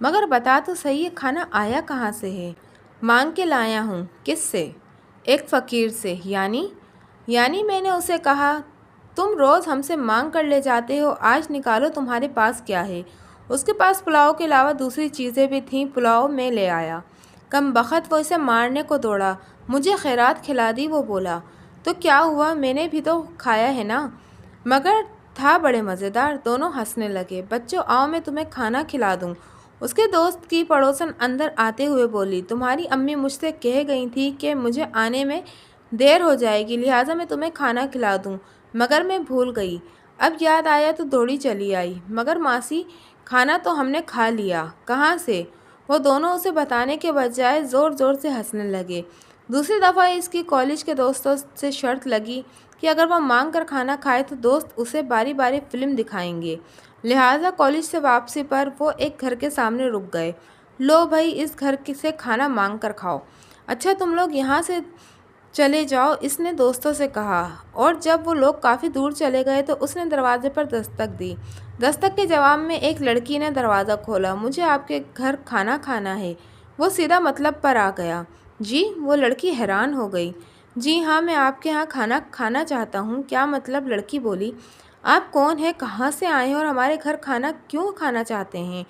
مگر بتا تو صحیح یہ کھانا آیا کہاں سے ہے؟ مانگ کے لایا ہوں۔ کس سے؟ ایک فقیر سے۔ یعنی میں نے اسے کہا تم روز ہم سے مانگ کر لے جاتے ہو، آج نکالو تمہارے پاس کیا ہے؟ اس کے پاس پلاؤ کے علاوہ دوسری چیزیں بھی تھیں، پلاؤ میں لے آیا۔ کم بخت وہ اسے مارنے کو دوڑا۔ مجھے خیرات کھلا دی۔ وہ بولا تو کیا ہوا، میں نے بھی تو کھایا ہے نا، مگر تھا بڑے مزیدار۔ دونوں ہنسنے لگے۔ بچوں آؤ میں تمہیں کھانا کھلا دوں۔ اس کے دوست کی پڑوسن اندر آتے ہوئے بولی تمہاری امی مجھ سے کہہ گئی تھی کہ مجھے آنے میں دیر ہو جائے گی، لہٰذا میں تمہیں کھانا کھلا دوں، مگر میں بھول گئی۔ اب یاد آیا تو دوڑی چلی آئی۔ مگر ماسی کھانا تو ہم نے کھا لیا۔ کہاں سے؟ وہ دونوں اسے بتانے کے بجائے زور زور سے ہنسنے لگے۔ دوسری دفعہ اس کی کالج کے دوستوں سے شرط لگی کہ اگر وہ مانگ کر کھانا کھائے تو دوست اسے باری باری فلم دکھائیں گے، لہٰذا کالج سے واپسی پر وہ ایک گھر کے سامنے رک گئے۔ لو بھائی اس گھر سے کھانا مانگ کر کھاؤ۔ اچھا تم لوگ یہاں سے چلے جاؤ، اس نے دوستوں سے کہا، اور جب وہ لوگ کافی دور چلے گئے تو اس نے دروازے پر دستک دی۔ دستک کے جواب میں ایک لڑکی نے دروازہ کھولا۔ مجھے آپ کے گھر کھانا کھانا ہے۔ وہ سیدھا مطلب پر آ گیا۔ جی؟ وہ لڑکی حیران ہو گئی۔ جی ہاں، میں آپ کے ہاں کھانا کھانا چاہتا ہوں۔ کیا مطلب؟ لڑکی بولی۔ آپ کون ہیں، کہاں سے آئے ہیں اور ہمارے گھر کھانا کیوں کھانا چاہتے ہیں؟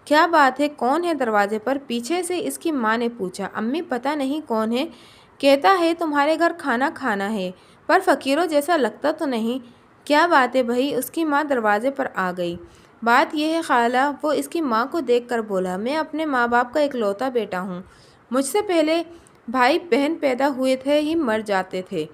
کیا بات ہے، کون ہے دروازے پر؟ پیچھے سے اس کی ماں نے پوچھا۔ امی پتہ نہیں کون ہے، کہتا ہے تمہارے گھر کھانا کھانا ہے، پر فقیروں جیسا لگتا تو نہیں۔ کیا بات ہے بھائی؟ اس کی ماں دروازے پر آ گئی۔ بات یہ ہے خالہ، وہ اس کی ماں کو دیکھ کر بولا، میں اپنے ماں باپ کا اکلوتا بیٹا ہوں، مجھ سے پہلے بھائی بہن پیدا ہوئے تھے ہی مر جاتے تھے۔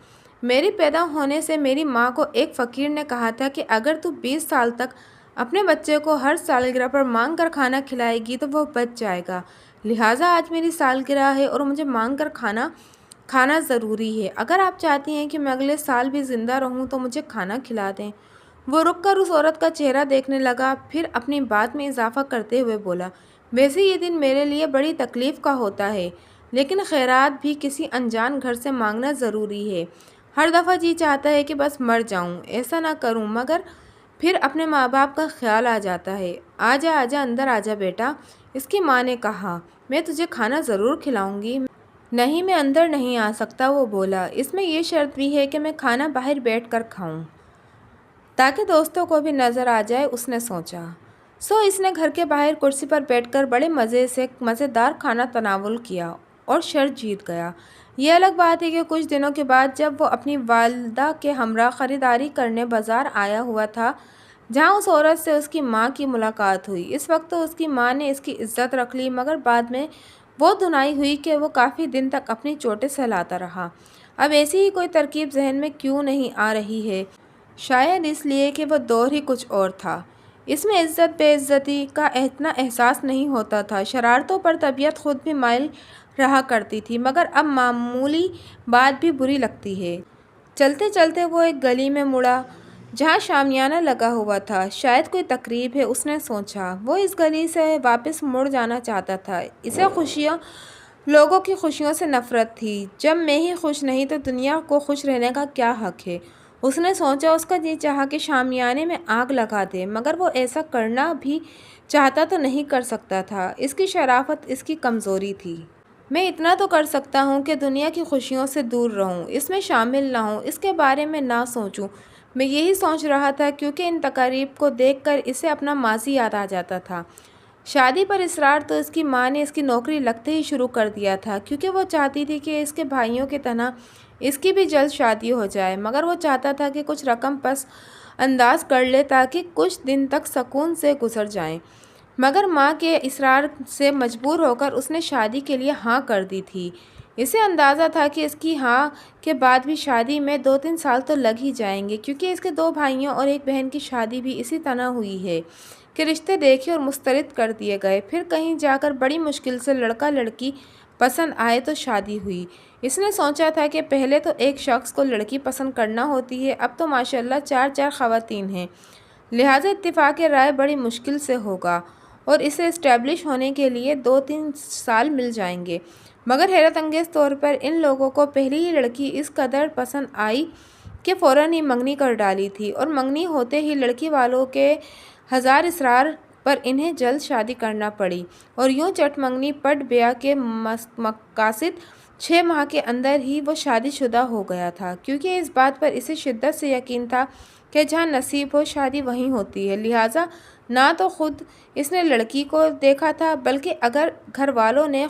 میری پیدا ہونے سے میری ماں کو ایک فقیر نے کہا تھا کہ اگر تو 20 سال تک اپنے بچے کو ہر سالگرہ پر مانگ کر کھانا کھلائے گی تو وہ بچ جائے گا، لہٰذا آج میری سالگرہ ہے اور مجھے مانگ کر کھانا ضروری ہے۔ اگر آپ چاہتی ہیں کہ میں اگلے سال بھی زندہ رہوں تو مجھے کھانا کھلا دیں۔ وہ رک کر اس عورت کا چہرہ دیکھنے لگا، پھر اپنی بات میں اضافہ کرتے ہوئے بولا، ویسے یہ دن میرے لیے بڑی تکلیف کا ہوتا ہے، لیکن خیرات بھی کسی انجان گھر سے مانگنا ضروری ہے۔ ہر دفعہ جی چاہتا ہے کہ بس مر جاؤں، ایسا نہ کروں، مگر پھر اپنے ماں باپ کا خیال آ جاتا ہے۔ آجا آجا اندر آجا بیٹا، اس کی ماں نے کہا، میں تجھے کھانا ضرور کھلاؤں گی۔ نہیں میں اندر نہیں آ سکتا، وہ بولا، اس میں یہ شرط بھی ہے کہ میں کھانا باہر بیٹھ کر کھاؤں تاکہ دوستوں کو بھی نظر آ جائے، اس نے سوچا۔ سو اس نے گھر کے باہر کرسی پر بیٹھ کر بڑے مزے سے مزیدار کھانا تناول کیا اور شرط جیت گیا۔ یہ الگ بات ہے کہ کچھ دنوں کے بعد جب وہ اپنی والدہ کے ہمراہ خریداری کرنے بازار آیا ہوا تھا جہاں اس عورت سے اس کی ماں کی ملاقات ہوئی، اس وقت تو اس کی ماں نے اس کی عزت رکھ لی، مگر بعد میں وہ دھنائی ہوئی کہ وہ کافی دن تک اپنی چوٹیں سہلاتا رہا۔ اب ایسی ہی کوئی ترکیب ذہن میں کیوں نہیں آ رہی ہے؟ شاید اس لیے کہ وہ دور ہی کچھ اور تھا، اس میں عزت بے عزتی کا اتنا احساس نہیں ہوتا تھا، شرارتوں پر طبیعت خود بھی مائل رہا کرتی تھی، مگر اب معمولی بات بھی بری لگتی ہے۔ چلتے چلتے وہ ایک گلی میں مڑا جہاں شامیانہ لگا ہوا تھا، شاید کوئی تقریب ہے، اس نے سوچا۔ وہ اس گلی سے واپس مڑ جانا چاہتا تھا، اسے لوگوں کی خوشیوں سے نفرت تھی۔ جب میں ہی خوش نہیں تو دنیا کو خوش رہنے کا کیا حق ہے؟ اس نے سوچا۔ اس کا جی چاہا کہ شامیانے میں آگ لگا دے، مگر وہ ایسا کرنا بھی چاہتا تو نہیں کر سکتا تھا، اس کی شرافت اس کی کمزوری تھی۔ میں اتنا تو کر سکتا ہوں کہ دنیا کی خوشیوں سے دور رہوں، اس میں شامل نہ ہوں، اس کے بارے میں نہ سوچوں۔ میں یہی سوچ رہا تھا کیونکہ ان تقاریب کو دیکھ کر اسے اپنا ماضی یاد آ جاتا تھا۔ شادی پر اصرار تو اس کی ماں نے اس کی نوکری لگتے ہی شروع کر دیا تھا، کیونکہ وہ چاہتی تھی کہ اس کے بھائیوں کی طرح اس کی بھی جلد شادی ہو جائے، مگر وہ چاہتا تھا کہ کچھ رقم پس انداز کر لے تاکہ کچھ دن تک سکون سے گزر جائیں، مگر ماں کے اصرار سے مجبور ہو کر اس نے شادی کے لیے ہاں کر دی تھی۔ اسے اندازہ تھا کہ اس کی ہاں کے بعد بھی شادی میں 2-3 سال تو لگ ہی جائیں گے، کیونکہ اس کے 2 بھائیوں اور ایک بہن کی شادی بھی اسی طرح ہوئی ہے کہ رشتے دیکھے اور مسترد کر دیے گئے، پھر کہیں جا کر بڑی مشکل سے لڑکا لڑکی پسند آئے تو شادی ہوئی۔ اس نے سوچا تھا کہ پہلے تو ایک شخص کو لڑکی پسند کرنا ہوتی ہے، اب تو ماشاءاللہ 4 خواتین ہیں، لہٰذا اتفاق رائے بڑی مشکل سے ہوگا اور اسے اسٹیبلش ہونے کے لیے 2-3 سال مل جائیں گے، مگر حیرت انگیز طور پر ان لوگوں کو پہلی ہی لڑکی اس قدر پسند آئی کہ فوراً ہی منگنی کر ڈالی تھی، اور منگنی ہوتے ہی لڑکی والوں کے 1000 اصرار پر انہیں جلد شادی کرنا پڑی اور یوں چٹمنگنی پٹ بیاہ کے مقاصد 6 ماہ کے اندر ہی وہ شادی شدہ ہو گیا تھا، کیونکہ اس بات پر اسے شدت سے یقین تھا کہ جہاں نصیب ہو شادی وہیں ہوتی ہے۔ لہٰذا نہ تو خود اس نے لڑکی کو دیکھا تھا، بلکہ اگر گھر والوں نے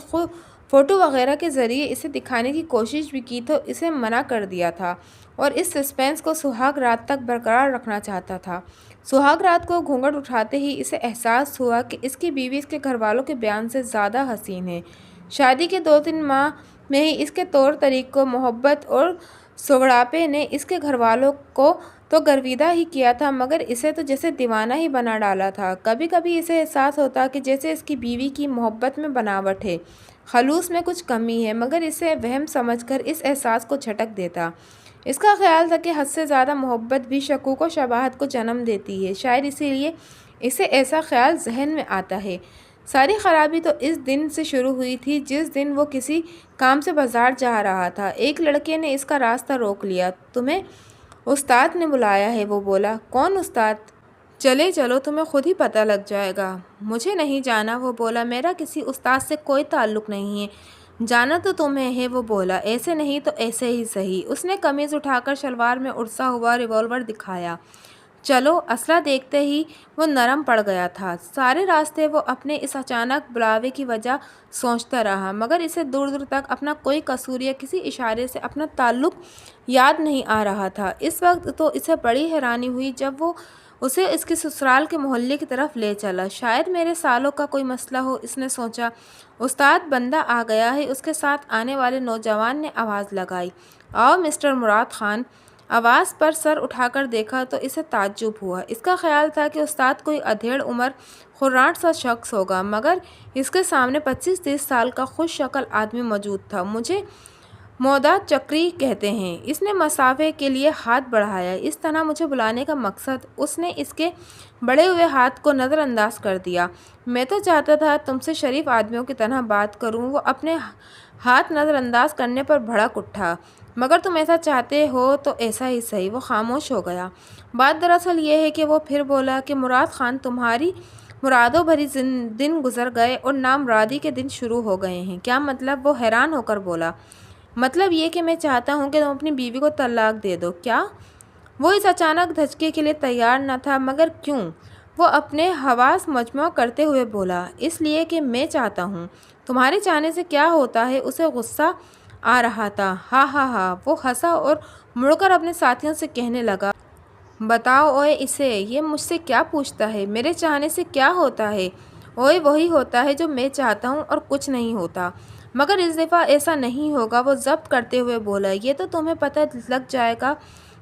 فوٹو وغیرہ کے ذریعے اسے دکھانے کی کوشش بھی کی تو اسے منع کر دیا تھا اور اس سسپینس کو سہاگ رات تک برقرار رکھنا چاہتا تھا۔ سہاگ رات کو گھونگھٹ اٹھاتے ہی اسے احساس ہوا کہ اس کی بیوی اس کے گھر والوں کے بیان سے زیادہ حسین ہے۔ شادی کے 2-3 ماہ میں ہی اس کے طور طریقوں، محبت اور سغڑاپے نے اس کے گھر والوں کو تو گرویدہ ہی کیا تھا، مگر اسے تو جیسے دیوانہ ہی بنا ڈالا تھا۔ کبھی کبھی اسے احساس ہوتا کہ جیسے اس کی بیوی کی محبت میں بناوٹ ہے، خلوص میں کچھ کمی ہے، مگر اسے وہم سمجھ کر اس احساس کو جھٹک دیتا۔ اس کا خیال تھا کہ حد سے زیادہ محبت بھی شکوک و شبہات کو جنم دیتی ہے، شاید اسی لیے اسے ایسا خیال ذہن میں آتا ہے۔ ساری خرابی تو اس دن سے شروع ہوئی تھی جس دن وہ کسی کام سے بازار جا رہا تھا۔ ایک لڑکے نے اس کا راستہ روک لیا۔ تمہیں استاد نے بلایا ہے، وہ بولا۔ کون استاد؟ چلے چلو، تمہیں خود ہی پتہ لگ جائے گا۔ مجھے نہیں جانا، وہ بولا، میرا کسی استاد سے کوئی تعلق نہیں ہے۔ جانا تو تمہیں ہے، وہ بولا، ایسے نہیں تو ایسے ہی صحیح۔ اس نے قمیض اٹھا کر شلوار میں ارسا ہوا ریوالور دکھایا۔ چلو۔ اسلحہ دیکھتے ہی وہ نرم پڑ گیا تھا۔ سارے راستے وہ اپنے اس اچانک بلاوے کی وجہ سوچتا رہا، مگر اسے دور دور تک اپنا کوئی قصور یا کسی اشارے سے اپنا تعلق یاد نہیں آ رہا تھا۔ اس وقت تو اسے بڑی حیرانی ہوئی جب وہ اسے اس کے سسرال کے محلے کی طرف لے چلا۔ شاید میرے سالوں کا کوئی مسئلہ ہو، اس نے سوچا۔ استاد بندہ آ گیا ہے، اس کے ساتھ آنے والے نوجوان نے آواز لگائی۔ آؤ مسٹر مراد خان۔ آواز پر سر اٹھا کر دیکھا تو اسے تعجب ہوا۔ اس کا خیال تھا کہ استاد کوئی ادھیڑ عمر خراٹ سا شخص ہوگا، مگر اس کے سامنے 25-30 سال کا خوش شکل آدمی موجود تھا۔ مجھے موداد چکری کہتے ہیں۔ اس نے مسافے کے لیے ہاتھ بڑھایا۔ اس طرح مجھے بلانے کا مقصد؟ اس نے اس کے بڑھے ہوئے ہاتھ کو نظر انداز کر دیا۔ میں تو چاہتا تھا تم سے شریف آدمیوں کی طرح بات کروں۔ وہ اپنے ہاتھ نظر انداز کرنے پر بھڑک اٹھا۔ مگر تم ایسا چاہتے ہو تو ایسا ہی صحیح۔ وہ خاموش ہو گیا۔ بات دراصل یہ ہے کہ وہ پھر بولا کہ مراد خان، تمہاری مرادوں بھری دن گزر گئے اور نامرادی کے دن شروع ہو گئے ہیں۔ کیا مطلب؟ وہ حیران ہو کر بولا۔ مطلب یہ کہ میں چاہتا ہوں کہ تم اپنی بیوی کو طلاق دے دو۔ کیا؟ وہ اس اچانک دھچکے کے لیے تیار نہ تھا، مگر کیوں؟ وہ اپنے حواس مجموع کرتے ہوئے بولا۔ اس لیے کہ میں چاہتا ہوں۔ تمہارے چاہنے سے کیا ہوتا ہے؟ اسے غصہ آ رہا تھا۔ ہا ہا ہا، وہ ہنسا اور مڑ کر اپنے ساتھیوں سے کہنے لگا، بتاؤ اوئے اسے، یہ مجھ سے کیا پوچھتا ہے؟ میرے چاہنے سے کیا ہوتا ہے؟ اوئے وہی ہوتا ہے جو میں چاہتا ہوں اور کچھ نہیں ہوتا۔ مگر اس دفعہ ایسا نہیں ہوگا، وہ ضبط کرتے ہوئے بولا۔ یہ تو تمہیں پتہ لگ جائے گا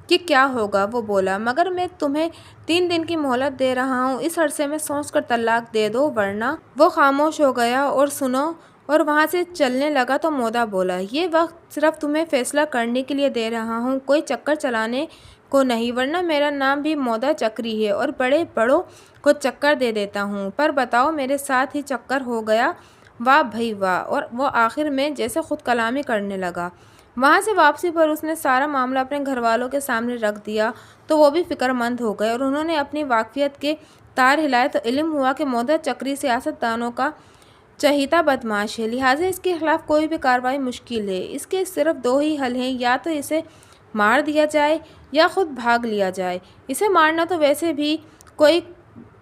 کہ کیا ہوگا، وہ بولا، مگر میں تمہیں 3 دن کی مہلت دے رہا ہوں، اس عرصے میں سوچ کر طلاق دے دو، ورنہ… وہ خاموش ہو گیا اور سنو اور وہاں سے چلنے لگا تو مودا بولا، یہ وقت صرف تمہیں فیصلہ کرنے کے لیے دے رہا ہوں، کوئی چکر چلانے کو نہیں، ورنہ میرا نام بھی مودا چکری ہے اور بڑے بڑوں کو چکر دے دیتا ہوں۔ پر بتاؤ، میرے ساتھ ہی چکر ہو گیا؟ واہ بھئی واہ! اور وہ آخر میں جیسے خود کلامی کرنے لگا۔ وہاں سے واپسی پر اس نے سارا معاملہ اپنے گھر والوں کے سامنے رکھ دیا تو وہ بھی فکر مند ہو گئے اور انہوں نے اپنی واقفیت کے تار ہلائے تو علم ہوا کہ مودا چکری سیاست دانوں کا چہیتا بدماش ہے، لہٰذا اس کے خلاف کوئی بھی کارروائی مشکل ہے۔ اس کے صرف 2 ہی حل ہیں، یا تو اسے مار دیا جائے یا خود بھاگ لیا جائے۔ اسے مارنا تو ویسے بھی کوئی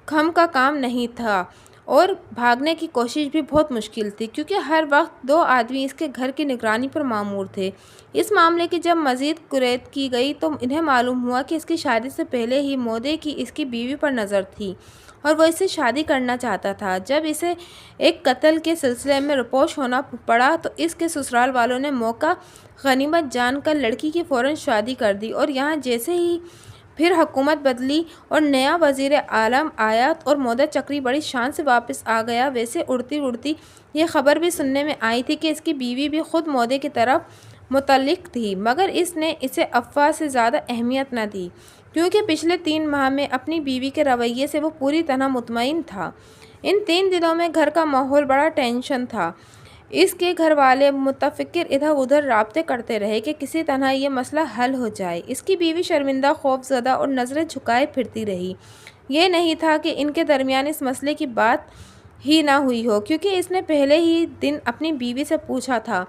کم کا کام نہیں تھا اور بھاگنے کی کوشش بھی بہت مشکل تھی، کیونکہ ہر وقت 2 آدمی اس کے گھر کی نگرانی پر مامور تھے۔ اس معاملے کی جب مزید قریت کی گئی تو انہیں معلوم ہوا کہ اس کی شادی سے پہلے ہی مودے کی اس کی بیوی پر نظر تھی اور وہ اس سے شادی کرنا چاہتا تھا۔ جب اسے ایک قتل کے سلسلے میں روپوش ہونا پڑا تو اس کے سسرال والوں نے موقع غنیمت جان کر لڑکی کی فوراً شادی کر دی اور یہاں جیسے ہی پھر حکومت بدلی اور نیا وزیر اعظم آیا اور مودا چکری بڑی شان سے واپس آ گیا، ویسے اڑتی اڑتی یہ خبر بھی سننے میں آئی تھی کہ اس کی بیوی بھی خود مودے کی طرف متعلق تھی، مگر اس نے اسے افواہ سے زیادہ اہمیت نہ دی، کیونکہ پچھلے 3 ماہ میں اپنی بیوی کے رویے سے وہ پوری طرح مطمئن تھا۔ ان 3 دنوں میں گھر کا ماحول بڑا ٹینشن تھا۔ اس کے گھر والے متفکر ادھر ادھر رابطے کرتے رہے کہ کسی طرح یہ مسئلہ حل ہو جائے۔ اس کی بیوی شرمندہ، خوف زدہ اور نظریں جھکائے پھرتی رہی۔ یہ نہیں تھا کہ ان کے درمیان اس مسئلے کی بات ہی نہ ہوئی ہو، کیونکہ اس نے پہلے ہی دن اپنی بیوی سے پوچھا تھا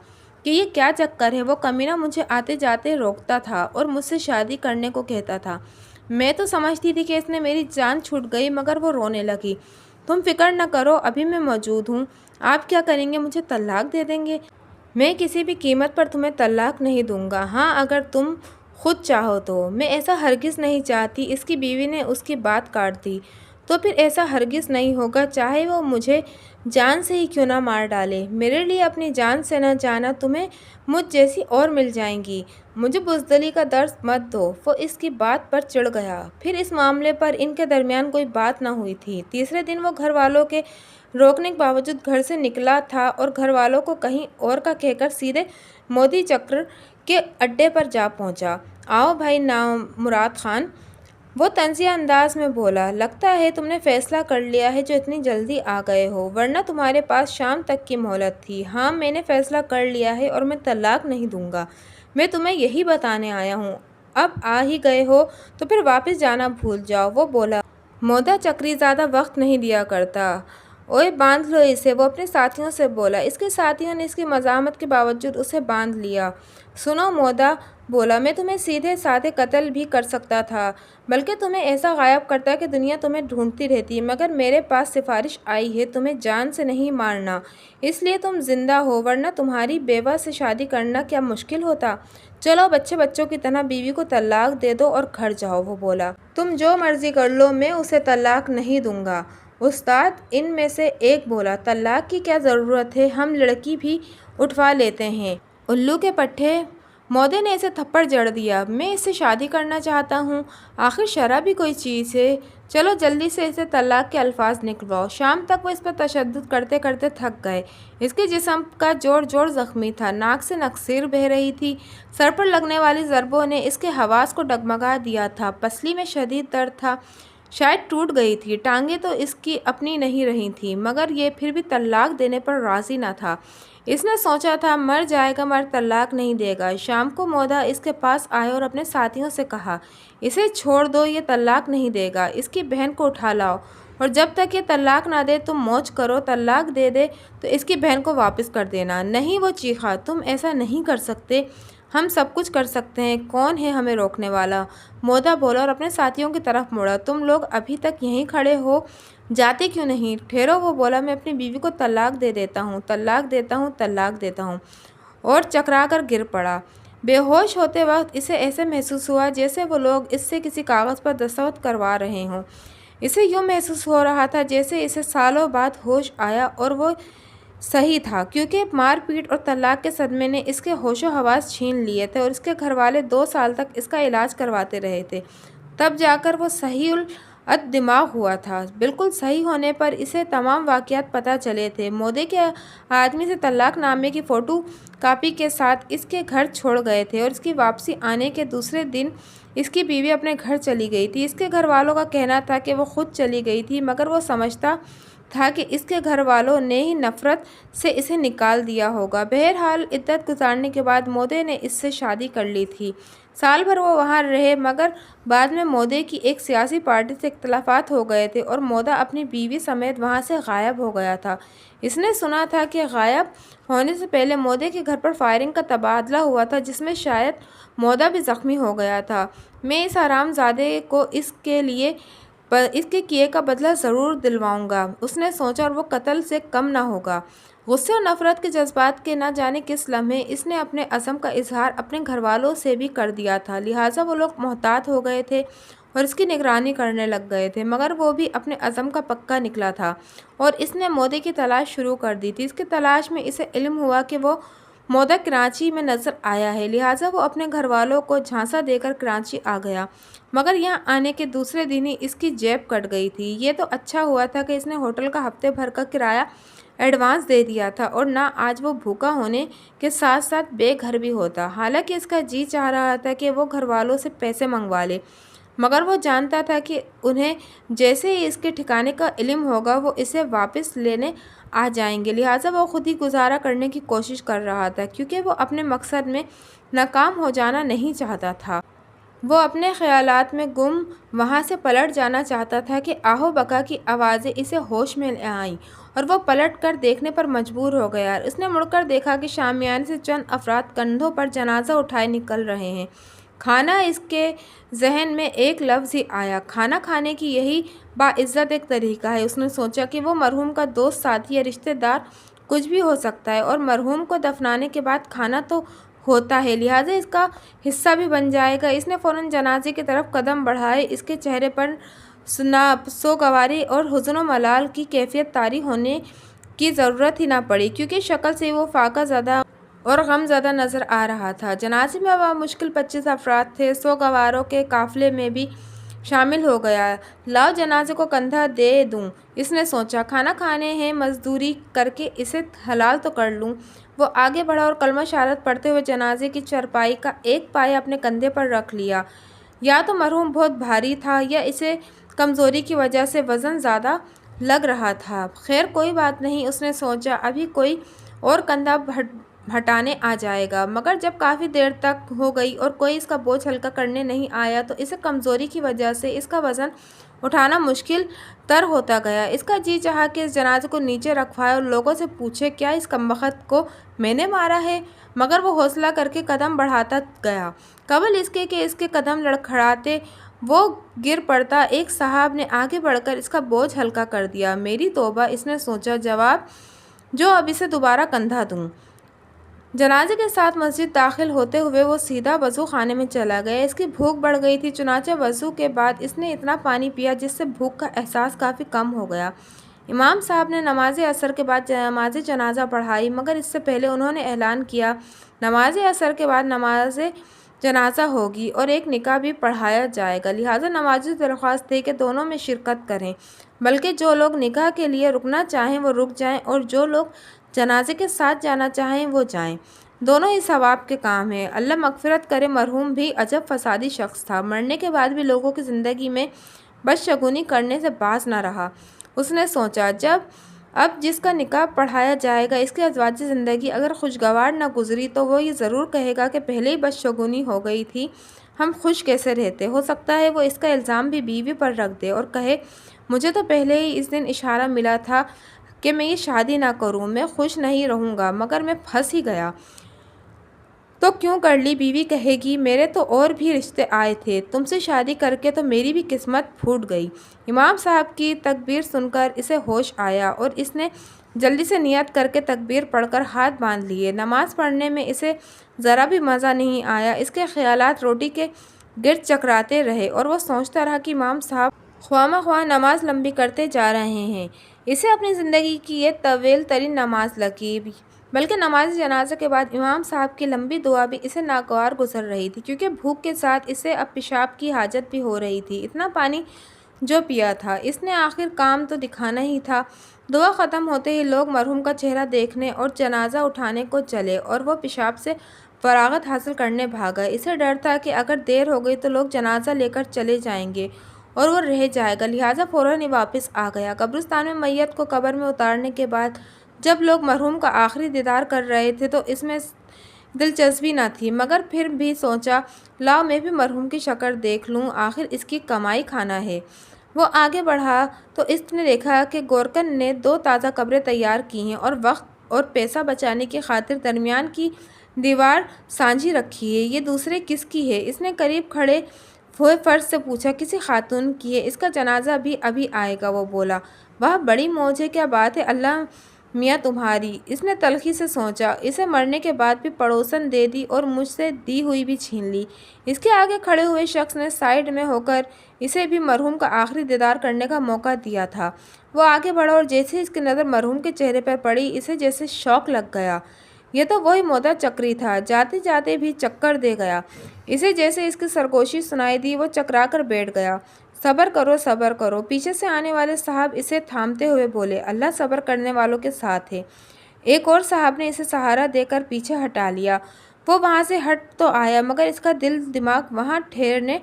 کہ یہ کیا چکر ہے۔ وہ کمینہ مجھے آتے جاتے روکتا تھا اور مجھ سے شادی کرنے کو کہتا تھا۔ میں تو سمجھتی تھی کہ اس نے میری جان چھوٹ گئی، مگر وہ رونے لگی۔ تم فکر نہ کرو، ابھی میں موجود ہوں۔ آپ کیا کریں گے؟ مجھے طلاق دے دیں گے؟ میں کسی بھی قیمت پر تمہیں طلاق نہیں دوں گا۔ ہاں، اگر تم خود چاہو تو۔ میں ایسا ہرگز نہیں چاہتی۔ اس کی بیوی نے اس کی بات کاٹ دی۔ تو پھر ایسا ہرگز نہیں ہوگا، چاہے وہ مجھے جان سے ہی کیوں نہ مار ڈالے۔ میرے لیے اپنی جان سے نہ جانا، تمہیں مجھ جیسی اور مل جائیں گی۔ مجھے بزدلی کا درس مت دو۔ وہ اس کی بات پر چڑھ گیا۔ پھر اس معاملے پر ان کے درمیان کوئی بات نہ ہوئی تھی۔ تیسرے دن وہ گھر والوں کے روکنے کے باوجود گھر سے نکلا تھا اور گھر والوں کو کہیں اور کا کہہ کر سیدھے مودی چکر کے اڈے پر جا پہنچا۔ آؤ بھائی نامراد خان، وہ طنزیہ انداز میں بولا، لگتا ہے تم نے فیصلہ کر لیا ہے جو اتنی جلدی آ گئے ہو، ورنہ تمہارے پاس شام تک کی مہلت تھی۔ ہاں، میں نے فیصلہ کر لیا ہے اور میں طلاق نہیں دوں گا۔ میں تمہیں یہی بتانے آیا ہوں۔ اب آ ہی گئے ہو تو پھر واپس جانا بھول جاؤ۔ وہ بولا، مودا چکری زیادہ وقت نہیں دیا کرتا۔ اوئے باندھ لو اسے، وہ اپنے ساتھیوں سے بولا۔ اس کے ساتھیوں نے اس کی مزاحمت کے باوجود اسے باندھ لیا۔ سنو، مودا بولا، میں تمہیں سیدھے سادے قتل بھی کر سکتا تھا، بلکہ تمہیں ایسا غائب کرتا کہ دنیا تمہیں ڈھونڈتی رہتی، مگر میرے پاس سفارش آئی ہے تمہیں جان سے نہیں مارنا، اس لیے تم زندہ ہو، ورنہ تمہاری بیوہ سے شادی کرنا کیا مشکل ہوتا۔ چلو بچوں کی طرح بیوی کو طلاق دے دو اور گھر جاؤ۔ وہ بولا، تم جو مرضی کر لو، میں اسے طلاق نہیں دوں گا۔ استاد، ان میں سے ایک بولا، طلاق کی کیا ضرورت ہے، ہم لڑکی بھی اٹھوا لیتے ہیں۔ الو کے پٹھے، مودے نے اسے تھپڑ جڑ دیا۔ میں اس سے شادی کرنا چاہتا ہوں، آخر شرع بھی کوئی چیز ہے۔ چلو جلدی سے اسے طلاق کے الفاظ نکلواؤ۔ شام تک وہ اس پر تشدد کرتے کرتے تھک گئے۔ اس کے جسم کا جوڑ زخمی تھا، ناک سے نکسیر بہہ رہی تھی، سر پر لگنے والی ضربوں نے اس کے حواس کو ڈگمگا دیا تھا، پسلی میں شدید درد تھا، شاید ٹوٹ گئی تھی، ٹانگیں تو اس کی اپنی نہیں رہی تھیں، مگر یہ پھر بھی طلاق دینے پر راضی نہ تھا۔ اس نے سوچا تھا مر جائے گا مگر طلاق نہیں دے گا۔ شام کو مودا اس کے پاس آئے اور اپنے ساتھیوں سے کہا، اسے چھوڑ دو، یہ طلاق نہیں دے گا، اس کی بہن کو اٹھا لاؤ، اور جب تک یہ طلاق نہ دے تم موج کرو، طلاق دے دے تو اس کی بہن کو واپس کر دینا۔ نہیں، وہ چیخا، تم ایسا نہیں کر سکتے، ہم سب کچھ کر سکتے ہیں، کون ہے ہمیں روکنے والا؟ مودا بولا اور اپنے ساتھیوں کی طرف مڑا، تم لوگ ابھی تک یہیں کھڑے ہو جاتے کیوں نہیں؟ ٹھہرو۔ وہ بولا، میں اپنی بیوی کو طلاق دے دیتا ہوں، طلاق دیتا ہوں، طلاق دیتا ہوں، اور چکرا کر گر پڑا۔ بے ہوش ہوتے وقت اسے ایسے محسوس ہوا جیسے وہ لوگ اس سے کسی کاغذ پر دستخط کروا رہے ہوں۔ اسے یوں محسوس ہو رہا تھا جیسے اسے سالوں بعد ہوش آیا، اور وہ صحیح تھا، کیونکہ مار پیٹ اور طلاق کے صدمے نے اس کے ہوش و حواس چھین لیے تھے، اور اس کے گھر والے 2 سال تک اس کا علاج کرواتے رہے تھے، تب جا کر وہ صحیح الدماغ ہوا تھا۔ بالکل صحیح ہونے پر اسے تمام واقعات پتہ چلے تھے۔ مودے کے آدمی سے طلاق نامے کی فوٹو کاپی کے ساتھ اس کے گھر چھوڑ گئے تھے، اور اس کی واپسی آنے کے دوسرے دن اس کی بیوی اپنے گھر چلی گئی تھی۔ اس کے گھر والوں کا کہنا تھا کہ وہ خود چلی گئی تھی، مگر وہ سمجھتا تھا کہ اس کے گھر والوں نے ہی نفرت سے اسے نکال دیا ہوگا۔ بہرحال عدت گزارنے کے بعد مودے نے اس سے شادی کر لی تھی۔ سال بھر وہ وہاں رہے، مگر بعد میں مودے کی ایک سیاسی پارٹی سے اختلافات ہو گئے تھے، اور مودا اپنی بیوی سمیت وہاں سے غائب ہو گیا تھا۔ اس نے سنا تھا کہ غائب ہونے سے پہلے مودے کے گھر پر فائرنگ کا تبادلہ ہوا تھا، جس میں شاید مودا بھی زخمی ہو گیا تھا۔ میں اس حرام زادے کو اس کے کیے کا بدلہ ضرور دلواؤں گا، اس نے سوچا، اور وہ قتل سے کم نہ ہوگا۔ غصے اور نفرت کے جذبات کے نہ جانے کس لمحے اس نے اپنے عزم کا اظہار اپنے گھر والوں سے بھی کر دیا تھا، لہٰذا وہ لوگ محتاط ہو گئے تھے اور اس کی نگرانی کرنے لگ گئے تھے، مگر وہ بھی اپنے عزم کا پکا نکلا تھا، اور اس نے مودے کی تلاش شروع کر دی تھی۔ اس کی تلاش میں اسے علم ہوا کہ وہ مودا کراچی میں نظر آیا ہے، لہٰذا وہ اپنے گھر والوں کو جھانسا دے کر کراچی آ گیا، مگر یہاں آنے کے دوسرے دن ہی اس کی جیب کٹ گئی تھی۔ یہ تو اچھا ہوا تھا کہ اس نے ہوٹل کا ہفتے بھر کا کرایہ ایڈوانس دے دیا تھا، اور نہ آج وہ بھوکا ہونے کے ساتھ ساتھ بے گھر بھی ہوتا۔ حالانکہ اس کا جی چاہ رہا تھا کہ وہ گھر والوں سے پیسے منگوا لے، مگر وہ جانتا تھا کہ انہیں جیسے ہی اس کے ٹھکانے کا علم ہوگا وہ اسے واپس لینے آ جائیں گے، لہٰذا وہ خود ہی گزارا کرنے کی کوشش کر رہا تھا، کیونکہ وہ اپنے مقصد میں ناکام ہو جانا نہیں چاہتا تھا۔ وہ اپنے خیالات میں گم وہاں سے پلٹ جانا چاہتا تھا کہ آہو بکا کی آوازیں اسے ہوش میں آئیں اور وہ پلٹ کر دیکھنے پر مجبور ہو گیا۔ اس نے مڑ کر دیکھا کہ شامیانے سے چند افراد کندھوں پر جنازہ اٹھائے نکل رہے ہیں۔ کھانا، اس کے ذہن میں ایک لفظ ہی آیا۔ کھانا کھانے کی یہی باعزت ایک طریقہ ہے۔ اس نے سوچا کہ وہ مرحوم کا دوست، ساتھی یا رشتہ دار کچھ بھی ہو سکتا ہے، اور مرحوم کو دفنانے کے بعد کھانا تو ہوتا ہے، لہٰذا اس کا حصہ بھی بن جائے گا۔ اس نے فوراً جنازے کی طرف قدم بڑھائے۔ اس کے چہرے پر سوگواری اور حزن و ملال کی کیفیت طاری ہونے کی ضرورت ہی نہ پڑی، کیونکہ شکل سے وہ فاقہ زدہ اور غم زدہ نظر آ رہا تھا۔ جنازے میں بمشکل 25 افراد تھے۔ سوگواروں کے قافلے میں بھی شامل ہو گیا۔ لاؤ جنازے کو کندھا دے دوں، اس نے سوچا۔ کھانا کھانے ہیں، مزدوری کر کے اسے حلال تو کر لوں۔ وہ آگے بڑھا اور کلمہ شہادت پڑھتے ہوئے جنازے کی چارپائی کا ایک پایا اپنے کندھے پر رکھ لیا۔ یا تو مرحوم بہت بھاری تھا یا اسے کمزوری کی وجہ سے وزن زیادہ لگ رہا تھا۔ خیر کوئی بات نہیں، اس نے سوچا، ابھی کوئی اور کندھا ہٹانے آ جائے گا۔ مگر جب کافی دیر تک ہو گئی اور کوئی اس کا بوجھ ہلکا کرنے نہیں آیا تو اسے کمزوری کی وجہ سے اس کا وزن اٹھانا مشکل تر ہوتا گیا۔ اس کا جی چاہا کہ اس جنازے کو نیچے رکھوائے اور لوگوں سے پوچھے، کیا اس کمبخت کو میں نے مارا ہے؟ مگر وہ حوصلہ کر کے قدم بڑھاتا گیا۔ قبل اس کے کہ اس کے قدم لڑکھڑاتے وہ گر پڑتا، ایک صاحب نے آگے بڑھ کر اس کا بوجھ ہلکا کر دیا۔ میری توبہ، اس نے سوچا، جواب جو اب اسے دوبارہ کندھا دوں۔ جنازے کے ساتھ مسجد داخل ہوتے ہوئے وہ سیدھا وضو خانے میں چلا گیا۔ اس کی بھوک بڑھ گئی تھی، چنانچہ وضو کے بعد اس نے اتنا پانی پیا جس سے بھوک کا احساس کافی کم ہو گیا۔ امام صاحب نے نماز عصر کے بعد نماز جنازہ پڑھائی، مگر اس سے پہلے انہوں نے اعلان کیا، نماز عصر کے بعد نماز جنازہ ہوگی اور ایک نکاح بھی پڑھایا جائے گا، لہٰذا نمازی سے درخواست تھی کہ دونوں میں شرکت کریں، بلکہ جو لوگ نکاح کے لیے رکنا چاہیں وہ رک جائیں اور جو لوگ جنازے کے ساتھ جانا چاہیں وہ جائیں۔ دونوں ہی ثواب کے کام ہیں۔ اللہ مغفرت کرے، مرحوم بھی عجب فسادی شخص تھا، مرنے کے بعد بھی لوگوں کی زندگی میں بدشگونی کرنے سے باز نہ رہا۔ اس نے سوچا، اب جس کا نکاح پڑھایا جائے گا، اس کی ازواجی زندگی اگر خوشگوار نہ گزری تو وہ یہ ضرور کہے گا کہ پہلے ہی بدشگونی ہو گئی تھی، ہم خوش کیسے رہتے۔ ہو سکتا ہے وہ اس کا الزام بھی بیوی پر رکھ دے اور کہے، مجھے تو پہلے ہی اس دن اشارہ ملا تھا کہ میں یہ شادی نہ کروں، میں خوش نہیں رہوں گا، مگر میں پھنس ہی گیا تو کیوں کر لی۔ بیوی کہے گی، میرے تو اور بھی رشتے آئے تھے، تم سے شادی کر کے تو میری بھی قسمت پھوٹ گئی۔ امام صاحب کی تکبیر سن کر اسے ہوش آیا اور اس نے جلدی سے نیت کر کے تکبیر پڑھ کر ہاتھ باندھ لیے۔ نماز پڑھنے میں اسے ذرا بھی مزہ نہیں آیا۔ اس کے خیالات روٹی کے گرد چکراتے رہے اور وہ سوچتا رہا کہ امام صاحب خواہ مخواہ نماز لمبی کرتے جا رہے ہیں۔ اسے اپنی زندگی کی یہ طویل ترین نماز لگی، بلکہ نماز جنازہ کے بعد امام صاحب کی لمبی دعا بھی اسے ناگوار گزر رہی تھی، کیونکہ بھوک کے ساتھ اسے اب پیشاب کی حاجت بھی ہو رہی تھی۔ اتنا پانی جو پیا تھا، اس نے آخر کام تو دکھانا ہی تھا۔ دعا ختم ہوتے ہی لوگ مرحوم کا چہرہ دیکھنے اور جنازہ اٹھانے کو چلے اور وہ پیشاب سے فراغت حاصل کرنے بھاگا۔ اسے ڈر تھا کہ اگر دیر ہو گئی تو لوگ جنازہ لے کر چلے جائیں گے اور وہ رہ جائے گا، لہٰذا فوراً ہی واپس آ گیا۔ قبرستان میں میت کو قبر میں اتارنے کے بعد جب لوگ مرحوم کا آخری دیدار کر رہے تھے تو اس میں دلچسپی نہ تھی، مگر پھر بھی سوچا، لاؤ میں بھی مرحوم کی شکل دیکھ لوں، آخر اس کی کمائی کھانا ہے۔ وہ آگے بڑھا تو اس نے دیکھا کہ گورکن نے 2 تازہ قبریں تیار کی ہیں اور وقت اور پیسہ بچانے کی خاطر درمیان کی دیوار سانجھی رکھی ہے۔ یہ دوسرے کس کی ہے؟ اس نے قریب کھڑے ہوئے فرد سے پوچھا۔ کسی خاتون کی ہے، اس کا جنازہ بھی ابھی آئے گا۔ وہ بولا، واہ بڑی موج ہے، کیا بات ہے اللہ میاں تمہاری۔ اس نے تلخی سے سوچا، اسے مرنے کے بعد بھی پڑوسن دے دی اور مجھ سے دی ہوئی بھی چھین لی۔ اس کے آگے کھڑے ہوئے شخص نے سائیڈ میں ہو کر اسے بھی مرحوم کا آخری دیدار کرنے کا موقع دیا تھا۔ وہ آگے بڑھا اور جیسے اس کی نظر مرحوم کے چہرے پر پڑی، اسے جیسے شوق لگ گیا۔ یہ تو وہی مودا چکری تھا، جاتے جاتے بھی چکر دے گیا۔ اسے جیسے اس کی سرگوشی سنائی دی، وہ چکرا کر بیٹھ گیا۔ صبر کرو، صبر کرو، پیچھے سے آنے والے صاحب اسے تھامتے ہوئے بولے، اللہ صبر کرنے والوں کے ساتھ ہے۔ ایک اور صاحب نے اسے سہارا دے کر پیچھے ہٹا لیا۔ وہ وہاں سے ہٹ تو آیا، مگر اس کا دل دماغ وہاں ٹھہرنے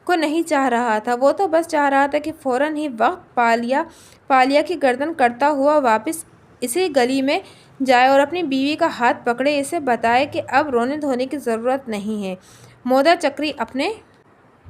کو نہیں چاہ رہا تھا۔ وہ تو بس چاہ رہا تھا کہ فوراً ہی وقت پالیا کی گردن کرتا ہوا واپس اسی گلی میں جائے اور اپنی بیوی کا ہاتھ پکڑے، اسے بتائے کہ اب رونے دھونے کی ضرورت نہیں ہے، مودا چکری اپنے